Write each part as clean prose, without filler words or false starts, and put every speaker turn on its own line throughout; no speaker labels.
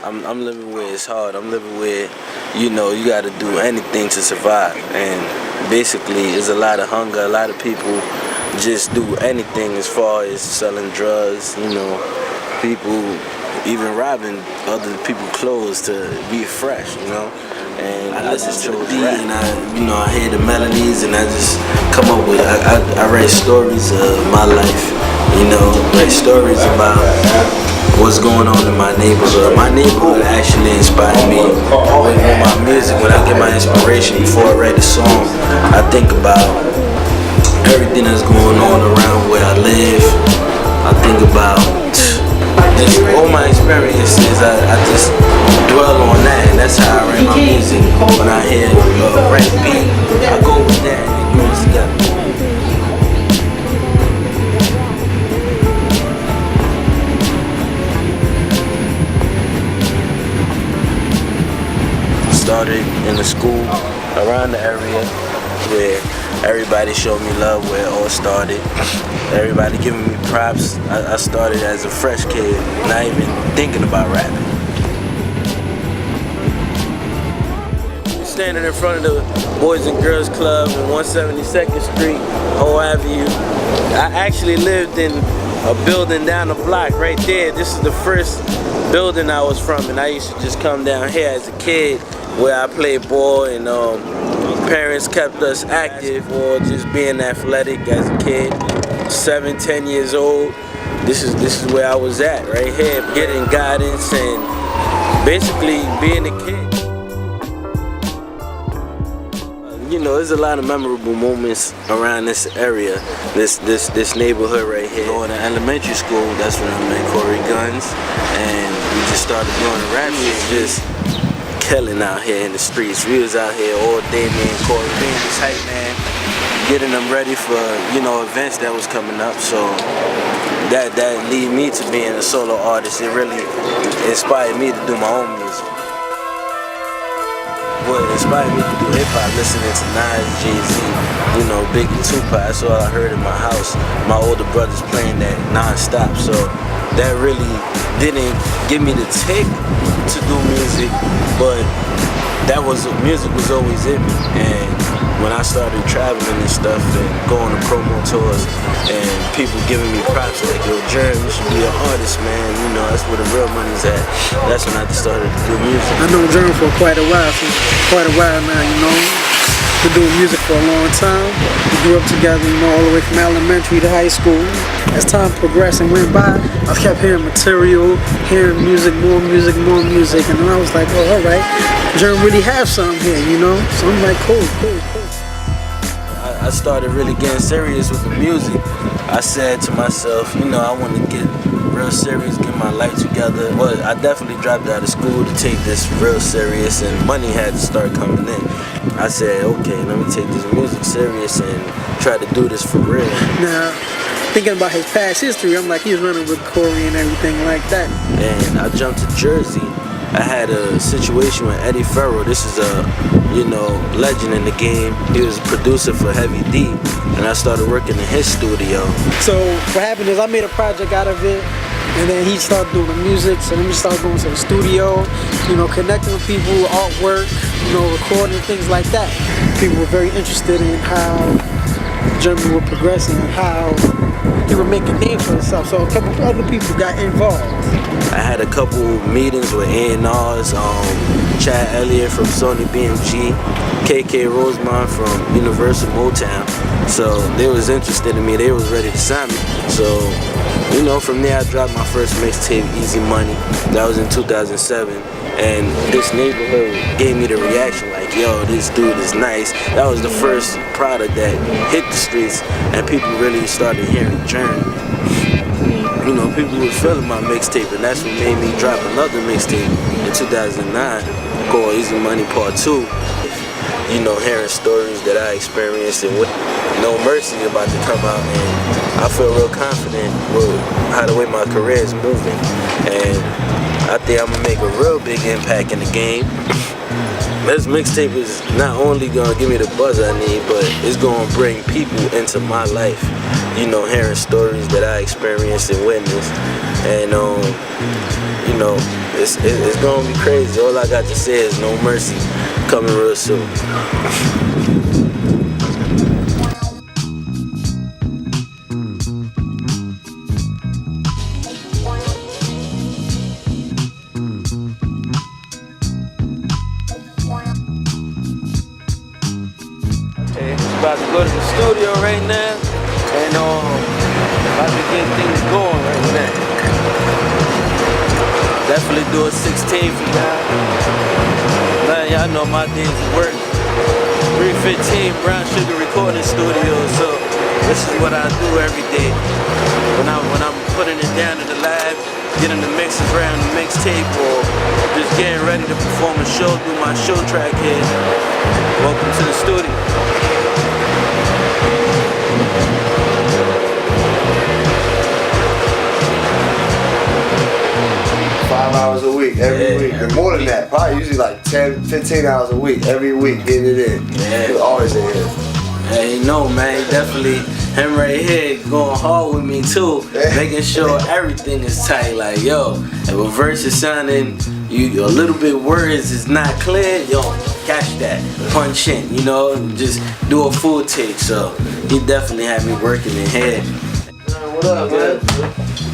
I'm living where it's hard. I'm living where, you know, you got to do anything to survive. And basically, there's a lot of hunger. A lot of people just do anything as far as selling drugs, you know, people even robbing other people's clothes to be fresh, you know. And I listen to the beat and I hear the melodies and I just come up with, I write stories of my life, you know, write stories about what's going on in my neighborhood. My neighborhood actually inspired me with my music. When I get my inspiration before I write a song, I think about everything that's going on around where I live. I think about just all my experiences. I just dwell on that, and that's how I write my music. When I hear a rap beat, I go with that and it goes together. Started in the school around the area where everybody showed me love, where it all started. Everybody giving me props. I started as a fresh kid, not even thinking about rapping. Standing in front of the Boys and Girls Club in 172nd Street, Whole Avenue. I actually lived in a building down the block right there. This is the first building I was from, and I used to just come down here as a kid where I played ball, and parents kept us active or just being athletic as a kid. 7, 10 years old. This is where I was at, right here, getting guidance and basically being a kid. You know, there's a lot of memorable moments around this area, this neighborhood right here. Going to elementary school, that's when I met Corey Guns, and we just started doing the rap shit, just killing out here in the streets. We was out here all day, man. Corey being this hype man, getting them ready for, you know, events that was coming up. So that lead me to being a solo artist. It really inspired me to do my own music. What inspired me to do hip-hop, listening to Nas, Jay-Z, you know, Biggie, Tupac. That's all I heard in my house. My older brothers playing that non-stop. So that really didn't give me the tick to do music, but music was always in me. And when I started traveling and stuff and going to promo tours and people giving me props like, yo, Jerm, you should be an artist, man. You know, that's where the real money's at. That's when I started to do music.
I know Jerm for quite a while now, you know. Been doing music for a long time. We grew up together, you know, all the way from elementary to high school. As time progressed and went by, I kept hearing material, hearing music, more music, and then I was like, oh, all right, Jerm really have something here, you know. So I'm like, cool.
I started really getting serious with the music. I said to myself, you know, I want to get real serious, get my life together. Well, I definitely dropped out of school to take this real serious, and money had to start coming in. I said, okay, let me take this music serious and try to do this for real.
Now, thinking about his past history, I'm like, he's running with Corey and everything like that.
And I jumped to Jersey. I had a situation with Eddie Farrell. This is a, you know, legend in the game. He was a producer for Heavy D, and I started working in his studio.
So what happened is I made a project out of it, and then he started doing the music, so then we started going to the studio, you know, connecting with people, artwork, you know, recording, things like that. People were very interested in how Jerm was progressing and how he would make a name for himself, so a couple other people got involved.
I had a couple meetings with A&Rs, Chad Elliott from Sony BMG, KK Rosemont from Universal Motown. So they was interested in me, they was ready to sign me. So, you know, from there I dropped my first mixtape, Easy Money. That was in 2007. And this neighborhood gave me the reaction like, yo, this dude is nice. That was the first product that hit the streets and people really started hearing Jerm. You know, people were feeling my mixtape, and that's what made me drop another mixtape in 2009 called Easy Money Part 2. You know, hearing stories that I experienced and with No Mercy about to come out, and I feel real confident with how the way my career is moving, and I think I'm gonna make a real big impact in the game. This mixtape is not only gonna give me the buzz I need, but it's gonna bring people into my life. You know, hearing stories that I experienced and witnessed, and you know, it's gonna be crazy. All I got to say is No Mercy coming real soon. About to go to the studio right now, and about to get things going right now. Definitely do a 16 for y'all. Man, y'all know my days of work. 315 Brown Sugar Recording Studio, so this is what I do every day. When I'm putting it down in the lab, getting the mixes around the mixtape, or just getting ready to perform a show, do my show track here. Welcome to the studio.
5 hours a week, every week. And more than that, probably usually like 10, 15 hours a week, every week, getting it in.
Yeah.
Always in here.
Hey, no, man, definitely him right here going hard with me too, making sure everything is tight. Like, yo, if a verse is sounding, a little bit words is not clear, yo, catch that, punch in, you know, just do a full take. So he definitely had me working in here.
What up, man?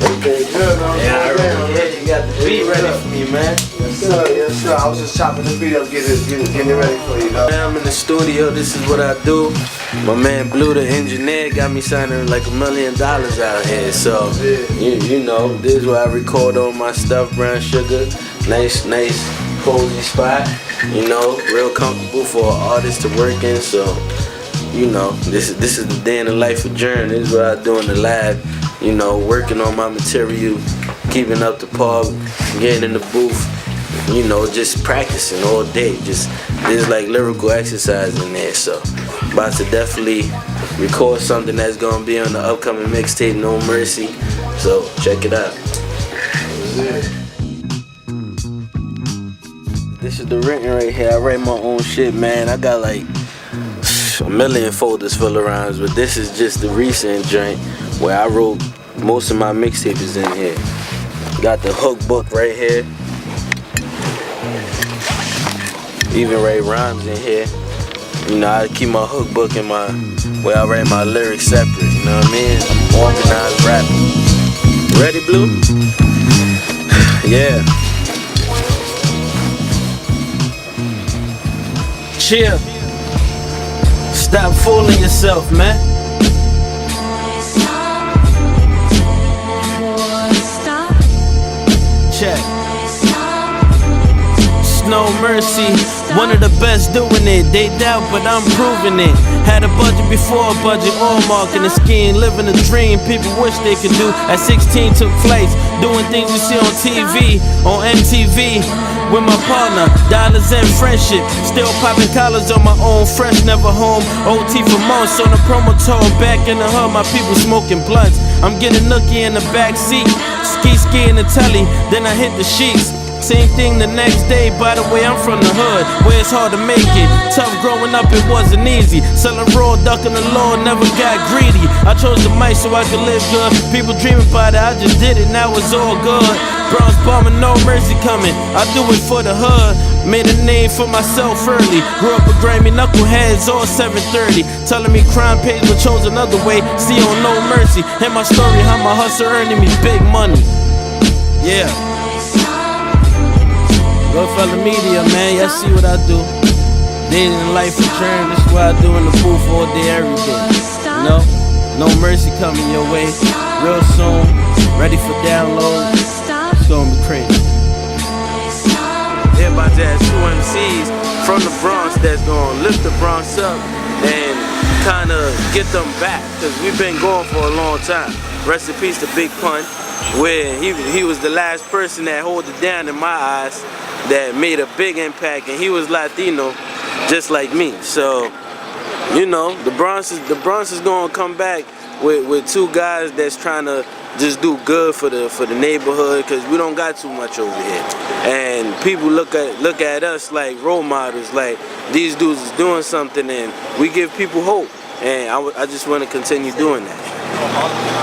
Everything good, man?
Yeah, I already, you got the beat ready for me, man.
Yes, sir, yes, sir. I was just chopping the beat up, getting it ready for you, though.
I'm in the studio, this is what I do. My man Blue, the engineer, got me signing like $1 million out here. So, you know, this is where I record all my stuff, Brown Sugar. Nice, cozy spot. You know, real comfortable for an artist to work in. So, you know, this is the day in the life of Jerm. This is what I do in the lab. You know, working on my material, keeping up the par, getting in the booth. You know, just practicing all day. There's like lyrical exercise in there. So, about to definitely record something that's gonna be on the upcoming mixtape, No Mercy. So, check it out. This is the written right here. I write my own shit, man. I got like a million folders full of rhymes, but this is just the recent joint where I wrote most of my mixtape is in here. Got the hook book right here. Even write rhymes in here. You know, I keep my hook book in where I write my lyrics separate. You know what I mean? I'm organized rapper. Ready, Blue? Yeah. Chill. Stop fooling yourself, man. Check. No Mercy, one of the best doing it. They doubt, but I'm proving it. Had a budget before a budget, all marking a scheme, living a dream people wish they could do. At 16 took flights, doing things you see on TV, on MTV. With my partner, dollars and friendship. Still popping collars on my own, fresh, never home. OT for months on the promo tour, back in the hood, my people smoking blunts. I'm getting nookie in the back seat, ski in the telly, then I hit the sheets. Same thing the next day, by the way, I'm from the hood, where it's hard to make it. Tough growing up, it wasn't easy. Selling raw, ducking the law, never got greedy. I chose the mic so I could live good. People dream about it, I just did it, now it's all good. Bronx bombing, No Mercy coming, I do it for the hood. Made a name for myself early. Grew up with grimy knuckleheads, all 730. Telling me crime pays, but chose another way. See on No Mercy, hear my story, how my hustle earning me big money. Yeah. GOODFELLA Media, man, y'all see what I do. Day in the life of Jerm, this is what I do in the booth all day, every day. You know, No Mercy coming your way real soon. Ready for download. It's gonna be crazy. They're about to have 2 MCs from the Bronx that's gonna lift the Bronx up and kind of get them back, because we've been going for a long time. Rest in peace to Big Pun, where he was the last person that held it down in my eyes, that made a big impact, and he was Latino, just like me. So, you know, the Bronx is gonna come back with 2 guys that's trying to just do good for the neighborhood, because we don't got too much over here. And people look at us like role models, like these dudes is doing something, and we give people hope. And I just want to continue doing that.